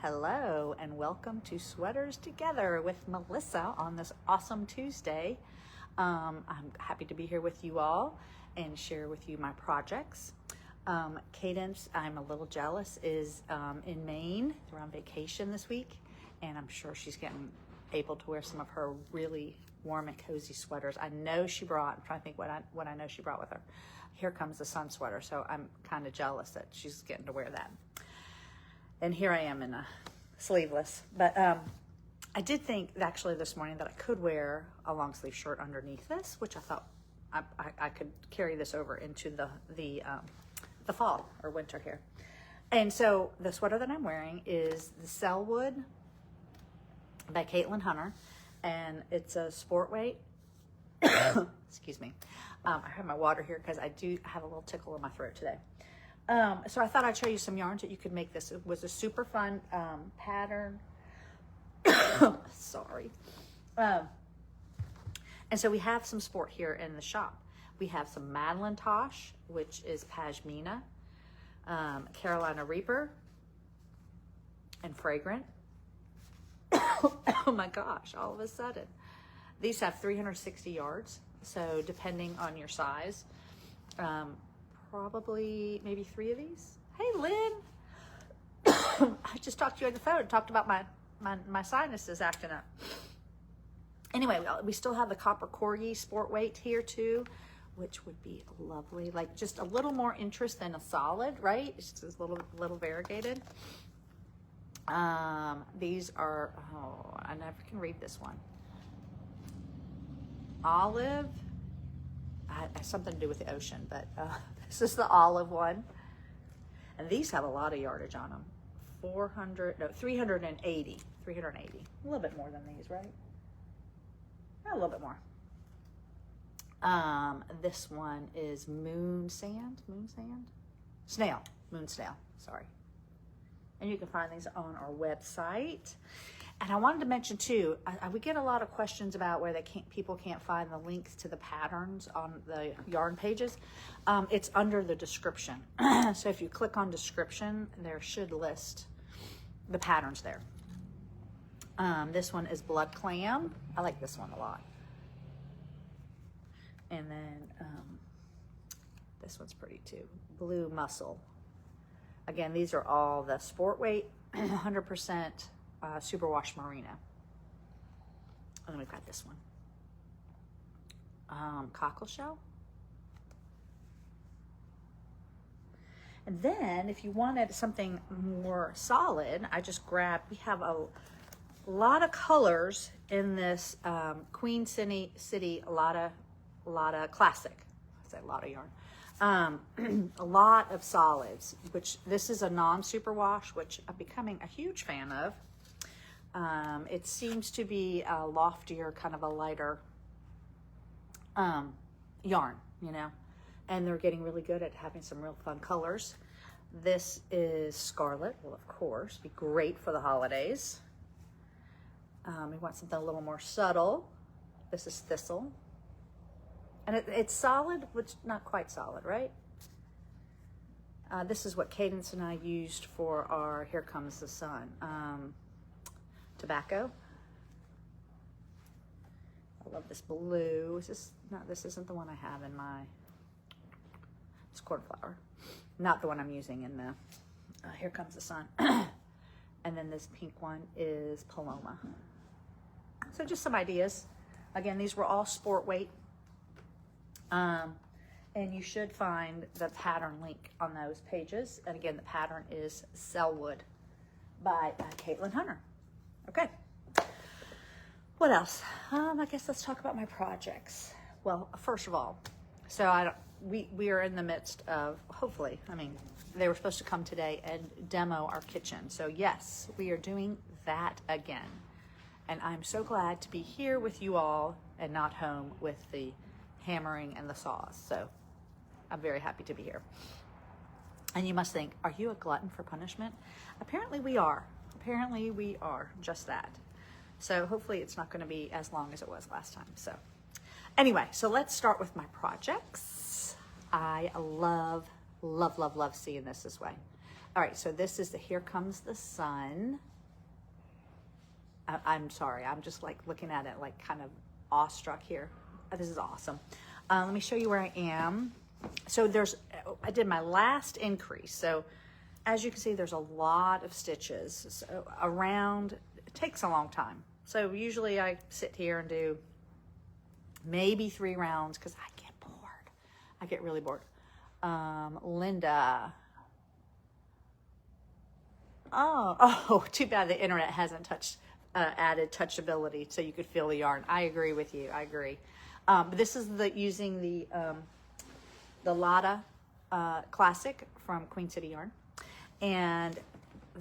Hello and welcome to Sweaters Together with Melissa on this awesome Tuesday. I'm happy to be here with you all and share with you my projects. Cadence, I'm a little jealous, is in Maine. They're on vacation this week, and I'm sure she's getting able to wear some of her really warm and cozy sweaters. I know she brought, I'm trying to think what I know she brought with her. Here Comes the Sun sweater, so I'm kind of jealous that she's getting to wear that. And here I am in a sleeveless, but I did think actually this morning that I could wear a long sleeve shirt underneath this, which I thought I could carry this over into the fall or winter here. And so the sweater that I'm wearing is the Selwood by Caitlin Hunter, and it's a sport weight. Excuse me. I have my water here because I do have a little tickle in my throat today. So I thought I'd show you some yarns that you could make this. It was a super fun pattern. Sorry. And so we have some sport here in the shop. We have some Madeline Tosh, which is Pashmina, Carolina Reaper, and Fragrant. Oh my gosh, all of a sudden. These have 360 yards. So depending on your size, probably maybe 3 of these. Hey, Lynn. I just talked to you on the phone, talked about my sinuses acting up. Anyway, we still have the copper corgi sport weight here too, which would be lovely. Like just a little more interest than a solid, right? It's just a little variegated. These are, oh, I never can read this one. Olive, has something to do with the ocean, but this is the olive one. And these have a lot of yardage on them. 380, a little bit more than these, right? A little bit more. This one is moon snail, sorry. And you can find these on our website. And I wanted to mention too, we get a lot of questions about where people can't find the links to the patterns on the yarn pages. It's under the description. So if you click on description, there should list the patterns there. This one is Blood Clam. I like this one a lot. And then this one's pretty too. Blue Muscle. Again, these are all the sport weight, 100% superwash merino. And then we've got this one. Cockle shell. And then if you wanted something more solid, I just grabbed, we have a lot of colors in this Queen City Lotta Classic. I say a lot of yarn. A lot of solids, which this is a non-superwash, which I'm becoming a huge fan of. It seems to be a loftier, kind of a lighter yarn, you know, and they're getting really good at having some real fun colors. This is Scarlet. Well, of course, be great for the holidays. We want something a little more subtle. This is Thistle. And it's solid, which not quite solid, right? This is what Cadence and I used for our Here Comes the Sun tobacco. I love this blue. This isn't the one I have in my, it's cornflower. Not the one I'm using in the Here Comes the Sun. And then this pink one is Paloma. So just some ideas. Again, these were all sport weight. And you should find the pattern link on those pages. And again, the pattern is Selwood by Caitlin Hunter. Okay. What else? I guess let's talk about my projects. Well, first of all, so we are in the midst of, hopefully, I mean, they were supposed to come today and demo our kitchen. So yes, we are doing that again. And I'm so glad to be here with you all and not home with the hammering and the saws. So I'm very happy to be here. And you must think, are you a glutton for punishment? Apparently we are. Apparently we are just that. So hopefully it's not going to be as long as it was last time. So anyway, so let's start with my projects. I love seeing this way. All right, so this is the Here Comes the Sun I'm sorry, I'm just like looking at it like kind of awestruck here. This is awesome. Let me show you where I am. So I did my last increase. So as you can see, there's a lot of stitches. So it takes a long time. So usually I sit here and do maybe 3 rounds because I get bored. I get really bored. Linda. Oh, too bad the internet hasn't added touchability so you could feel the yarn. I agree with you. I agree. But this is using the Lotta Classic from Queen City Yarn. And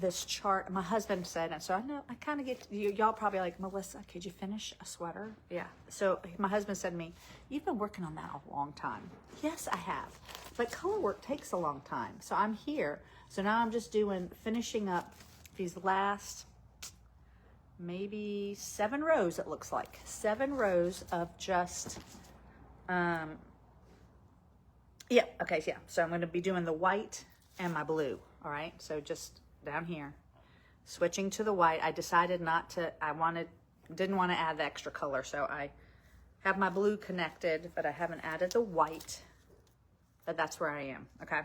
this chart, my husband said, and so I know I kind of get, y'all probably like, Melissa, could you finish a sweater? Yeah. So my husband said to me, you've been working on that a long time. Yes, I have. But color work takes a long time. So I'm here. So now I'm just finishing up these last maybe 7 rows, it looks like. 7 rows of just, yeah, okay, yeah. So I'm going to be doing the white and my blue, all right? So just down here, switching to the white. I decided didn't want to add the extra color, so I have my blue connected, but I haven't added the white, but that's where I am, okay?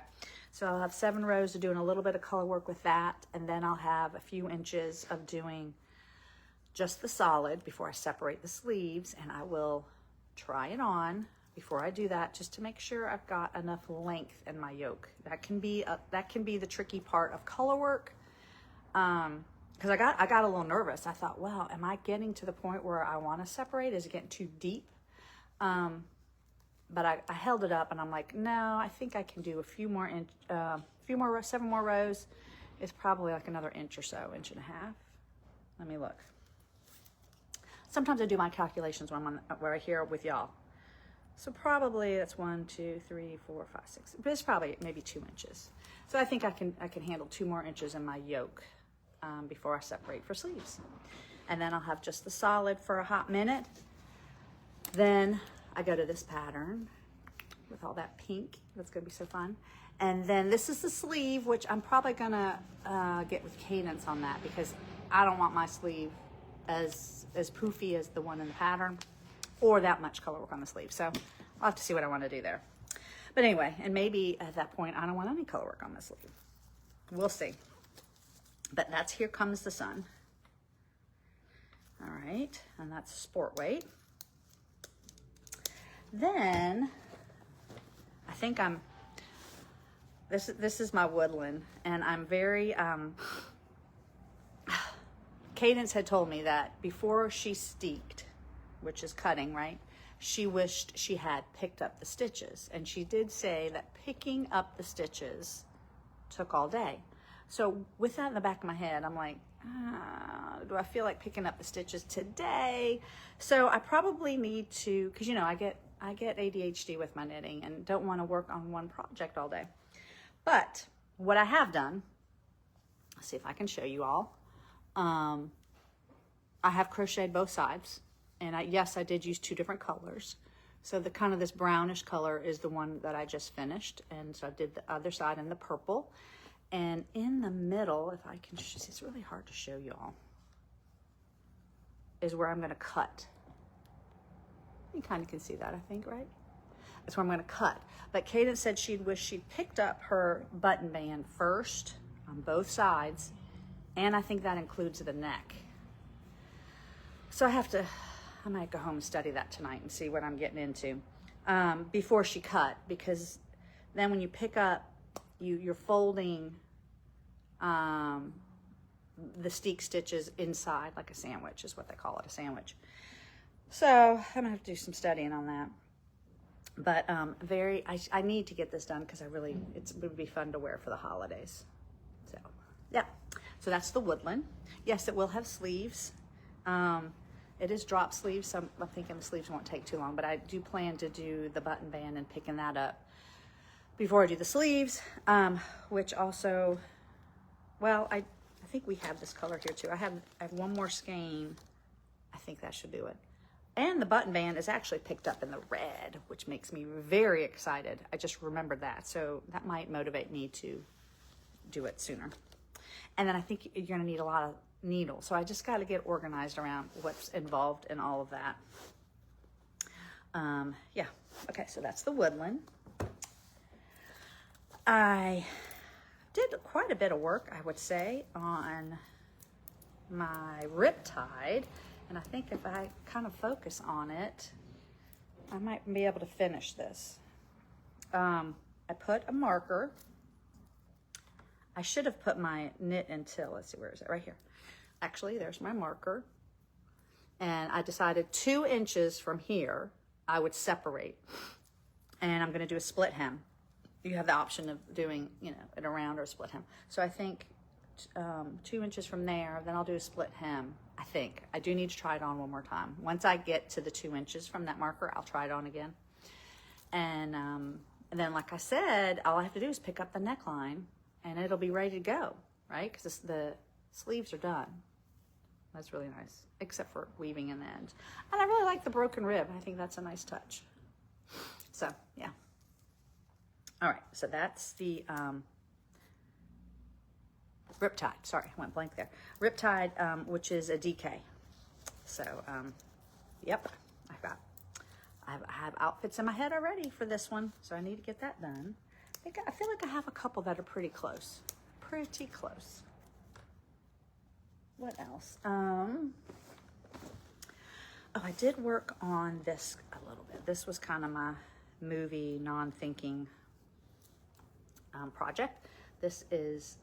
So I'll have 7 rows of doing a little bit of color work with that, and then I'll have a few inches of doing just the solid before I separate the sleeves, and I will try it on before I do that, just to make sure I've got enough length in my yoke. That can be the tricky part of color work, because I got a little nervous. I thought, well, am I getting to the point where I want to separate? Is it getting too deep? But I held it up, and I'm like, no, I think I can do a few more 7 more rows. It's probably like another inch or so, 1.5 inches. Let me look. Sometimes I do my calculations when I'm here with y'all. So probably that's 1, 2, 3, 4, 5, 6. But it's probably maybe 2 inches. So I think I can handle 2 more inches in my yoke before I separate for sleeves. And then I'll have just the solid for a hot minute. Then I go to this pattern with all that pink. That's gonna be so fun. And then this is the sleeve, which I'm probably gonna get with Cadence on that, because I don't want my sleeve as poofy as the one in the pattern, or that much color work on the sleeve. So I'll have to see what I want to do there. But anyway, and maybe at that point, I don't want any color work on the sleeve. We'll see. But that's Here Comes the Sun. All right, and that's sport weight. Then I think this is my woodland, and I'm very, Cadence had told me that before she steeped, which is cutting, right? She wished she had picked up the stitches. And she did say that picking up the stitches took all day. So with that in the back of my head, I'm like, do I feel like picking up the stitches today? So I probably need to, because I get ADHD with my knitting and don't want to work on one project all day. But what I have done, let's see if I can show you all. I have crocheted both sides, and yes, I did use 2 different colors. So the kind of this brownish color is the one that I just finished, and so I did the other side in the purple. And in the middle, if I can, it's really hard to show you all, is where I'm going to cut. You kind of can see that, I think, right? That's where I'm going to cut. But Cadence said she'd wish she'd picked up her button band first on both sides, and I think that includes the neck. So I might go home and study that tonight and see what I'm getting into before she cut, because then when you pick up, you're folding the steek stitches inside like a sandwich, is what they call it, a sandwich. So I'm gonna have to do some studying on that. But I need to get this done because it would be fun to wear for the holidays. So yeah, so that's the woodland. Yes, it will have sleeves. It is drop sleeves, so I'm thinking the sleeves won't take too long, but I do plan to do the button band and picking that up before I do the sleeves, which also, well, I think we have this color here too. I have 1 more skein. I think that should do it. And the button band is actually picked up in the red, which makes me very excited. I just remembered that, so that might motivate me to do it sooner. And then I think you're gonna need a lot needle. So I just got to get organized around what's involved in all of that. Yeah. Okay, so that's the woodland. I did quite a bit of work, I would say, on my riptide. And I think if I kind of focus on it, I might be able to finish this. I put a marker. I should have put my knit until, let's see, where is it? Right here. Actually, there's my marker. And I decided 2 inches from here, I would separate. And I'm going to do a split hem. You have the option of doing, you know, it around or a split hem. So I think 2 inches from there, then I'll do a split hem. I think. I do need to try it on one more time. Once I get to the 2 inches from that marker, I'll try it on again. And then, like I said, all I have to do is pick up the neckline and it'll be ready to go, right? Because the sleeves are done. That's really nice, except for weaving in the end. And I really like the broken rib. I think that's a nice touch. So, yeah. All right, so that's the riptide. Sorry, I went blank there. Riptide, which is a DK. So, yep, I have outfits in my head already for this one, so I need to get that done. I feel like I have a couple that are pretty close. Pretty close. What else? Oh, I did work on this a little bit. This was kind of my movie non-thinking project. This is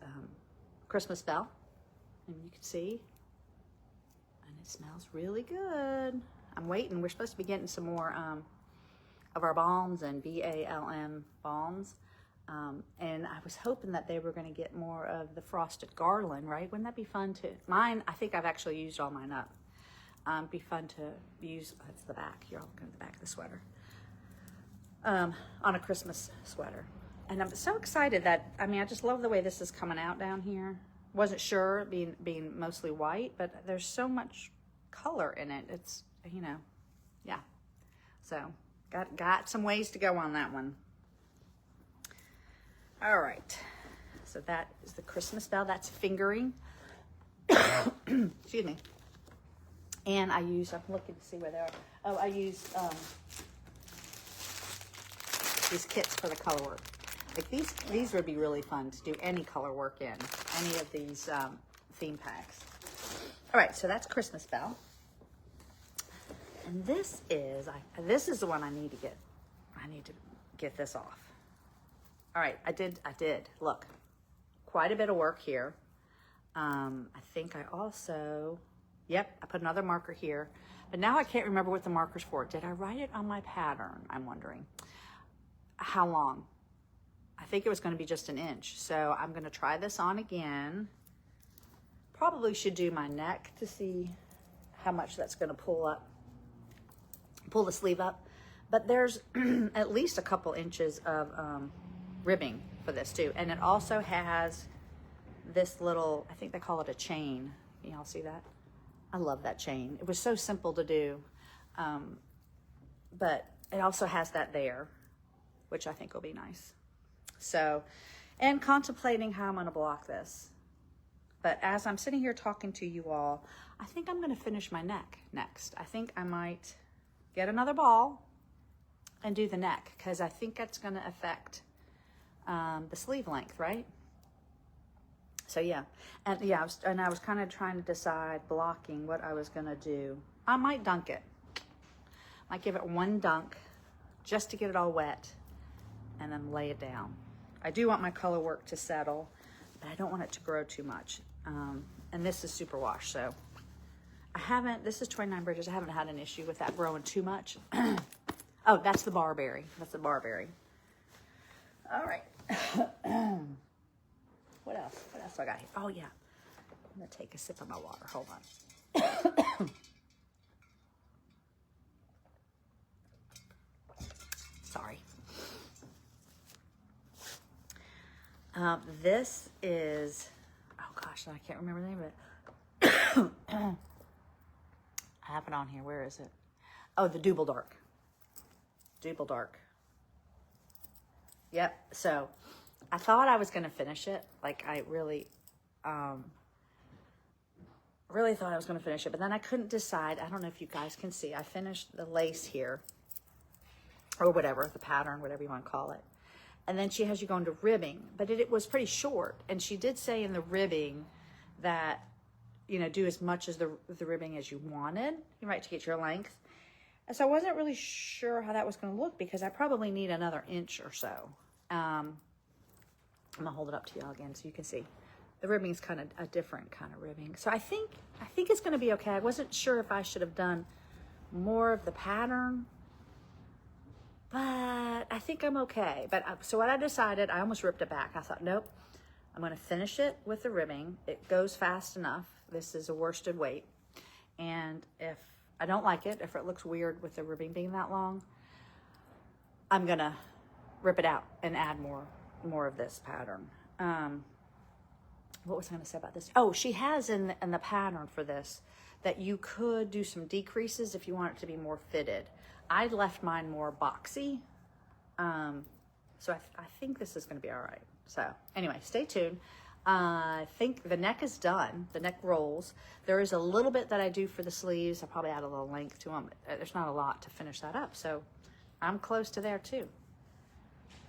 Christmas bell, and you can see, and it smells really good. I'm waiting. We're supposed to be getting some more of our balms and BALM balms. And I was hoping that they were going to get more of the frosted garland, right? Wouldn't that be fun to, mine, I think I've actually used all mine up. Be fun to use, that's the back, you're all looking at the back of the sweater. On a Christmas sweater. And I'm so excited that, I mean, I just love the way this is coming out down here. Wasn't sure, being mostly white, but there's so much color in it. It's, you know, yeah. So, got some ways to go on that one. All right, so that is the Christmas bell. That's fingering. Excuse me. And I'm looking to see where they are. Oh, I use these kits for the color work. Like these would be really fun to do any color work in, any of these theme packs. All right, so that's Christmas bell. And this is the one I need to get this off. All right, I did, look, quite a bit of work here. I think I also, yep, I put another marker here, but now I can't remember what the marker's for. Did I write it on my pattern? I'm wondering. How long? I think it was going to be just 1 inch. So I'm going to try this on again. Probably should do my neck to see how much that's going to pull the sleeve up. But there's at least a couple inches of ribbing for this too. And it also has this little, I think they call it a chain. Can y'all see that? I love that chain. It was so simple to do. But it also has that there, which I think will be nice. So, and contemplating how I'm going to block this. But as I'm sitting here talking to you all, I think I'm going to finish my neck next. I think I might get another ball and do the neck, because I think that's going to affect the sleeve length, right? So yeah, and yeah, I was kind of trying to decide blocking what I was going to do. I might dunk it. Might give it one dunk just to get it all wet and then lay it down. I do want my color work to settle, but I don't want it to grow too much. And this is superwash, so this is 29 Bridges. I haven't had an issue with that growing too much. Oh, that's the barberry. That's the barberry. All right. What else? What else do I got here? Oh, yeah. I'm going to take a sip of my water. Hold on. Sorry. This is, oh gosh, I can't remember the name of it. I have it on here. Where is it? Oh, the Double Dark. Double Dark. Yep. So I thought I was going to finish it. Like I really, really thought I was going to finish it, but then I couldn't decide. I don't know if you guys can see. I finished the lace here, or whatever, the pattern, whatever you want to call it. And then she has you go into ribbing, but it was pretty short. And she did say in the ribbing that, you know, do as much as the ribbing as you wanted, right, to get your length. And so I wasn't really sure how that was going to look because I probably need another inch or so. I'm going to hold it up to y'all again so you can see. The ribbing is kind of a different kind of ribbing. So I think it's going to be okay. I wasn't sure if I should have done more of the pattern, but I think I'm okay. But so what I decided, I almost ripped it back. I thought, nope, I'm going to finish it with the ribbing. It goes fast enough. This is a worsted weight. And if I don't like it, if it looks weird with the ribbing being that long, I'm going to rip it out and add more of this pattern. What was I going to say about this? Oh, she has in the pattern for this that you could do some decreases if you want it to be more fitted. I left mine more boxy. So I think this is going to be all right. So anyway, stay tuned. I think the neck is done. The neck rolls. There is a little bit that I do for the sleeves. I'll probably add a little length to them. There's not a lot to finish that up. So I'm close to there too.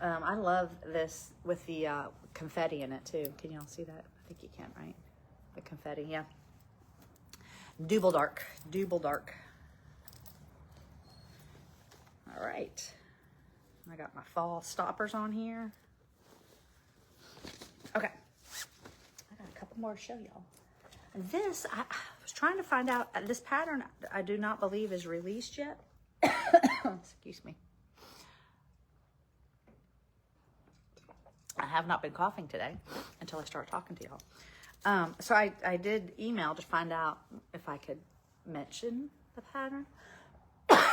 I love this with the confetti in it too. Can y'all see that? I think you can, right? The confetti, yeah. Double dark. All right. I got my fall stoppers on here. Okay. I got a couple more to show y'all. This, I was trying to find out, this pattern I do not believe is released yet. Excuse me. I have not been coughing today until I start talking to y'all. So I did email to find out if I could mention the pattern, but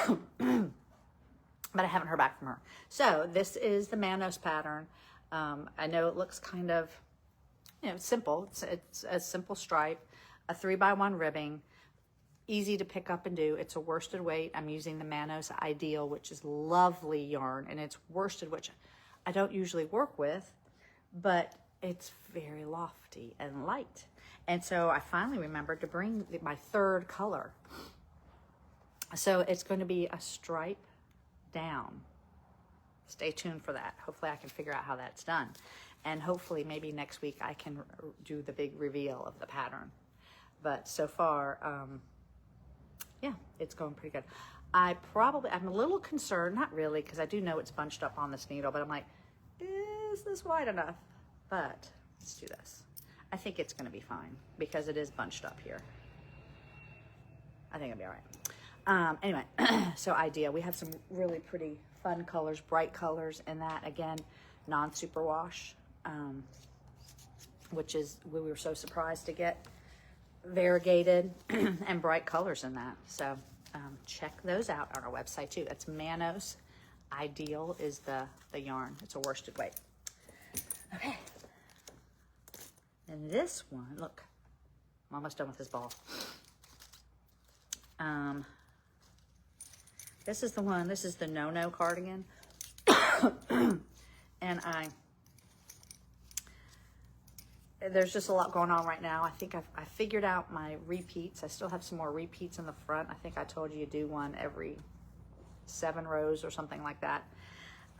I haven't heard back from her. So this is the Manos pattern. I know it looks kind of, you know, simple. It's a simple stripe, a 3x1 ribbing, easy to pick up and do. It's a worsted weight. I'm using the Manos Ideal, which is lovely yarn, and it's worsted, which I don't usually work with, but it's very lofty and light. And so I finally remembered to bring my third color. So it's going to be a stripe down. Stay tuned for that. Hopefully I can figure out how that's done. And hopefully maybe next week I can do the big reveal of the pattern. But so far, yeah, it's going pretty good. I'm a little concerned, not really, because I do know it's bunched up on this needle, but I'm like, is this wide enough? But let's do this. I think it's going to be fine because it is bunched up here. I think it'll be all right. Anyway, so idea. We have some really pretty fun colors, bright colors in that. Again, non-superwash, which is, we were so surprised to get variegated and bright colors in that. So check those out on our website too. That's Manos Ideal is the yarn. It's a worsted weight. Okay. And this one, look, I'm almost done with this ball. This is the one, this is the No-No cardigan. And there's just a lot going on right now. I think I figured out my repeats. I still have some more repeats in the front. I think I told you do one every 7 rows or something like that.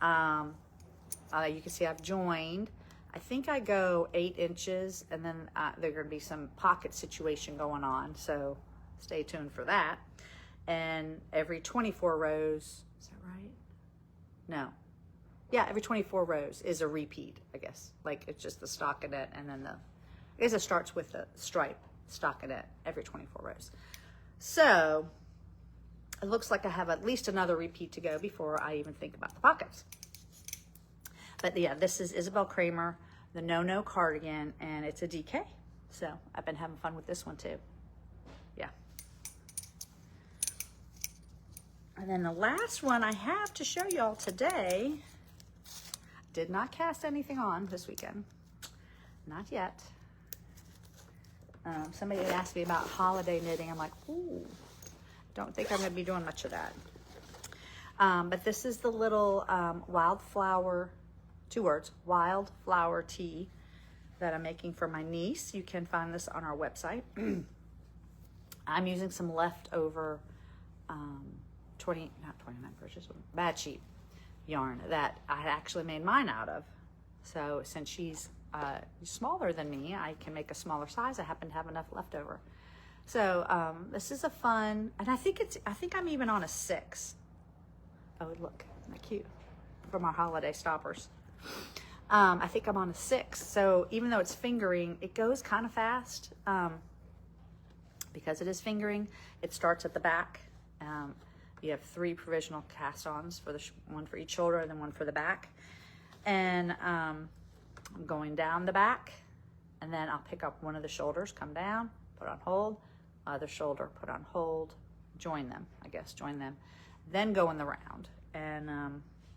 You can see I've joined. I think I go 8 inches, and then there's going to be some pocket situation going on, so stay tuned for that. And every 24 rows, is that right? No. Yeah, every 24 rows is a repeat, I guess. Like, it's just the stockinette, and then I guess it starts with the stripe stockinette every 24 rows. So it looks like I have at least another repeat to go before I even think about the pockets. But yeah, this is Isabel Kramer, the No-No cardigan, and it's a DK. So I've been having fun with this one too. Yeah. And then the last one I have to show y'all today, did not cast anything on this weekend. Not yet. Somebody had asked me about holiday knitting. I'm like, ooh, don't think I'm going to be doing much of that. But this is the little wildflower, 2 words, wildflower tee that I'm making for my niece. You can find this on our website. I'm using some leftover 29 purchase, bad sheep yarn that I actually made mine out of. So since she's smaller than me, I can make a smaller size. I happen to have enough left over. So this is a fun, and I think I'm even on a 6. Oh, look, isn't that cute? From our holiday stoppers. I think I'm on a 6. So even though it's fingering, it goes kind of fast. Because it is fingering, it starts at the back. You have 3 provisional cast-ons, for one for each shoulder and then one for the back. And I'm going down the back, and then I'll pick up one of the shoulders, come down, put on hold, other shoulder, put on hold, join them, then go in the round. And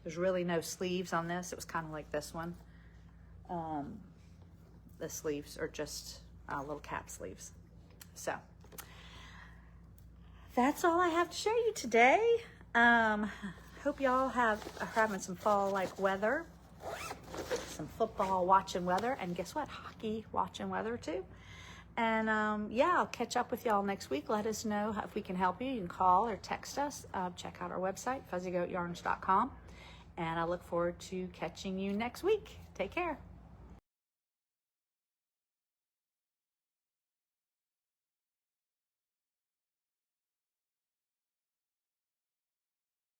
there's really no sleeves on this. It was kind of like this one. The sleeves are just little cap sleeves. So that's all I have to show you today. Hope y'all are having some fall-like weather, some football watching weather, and guess what? Hockey watching weather too. And yeah, I'll catch up with y'all next week. Let us know if we can help you. You can call or text us. Check out our website, fuzzygoatyarns.com. And I look forward to catching you next week. Take care.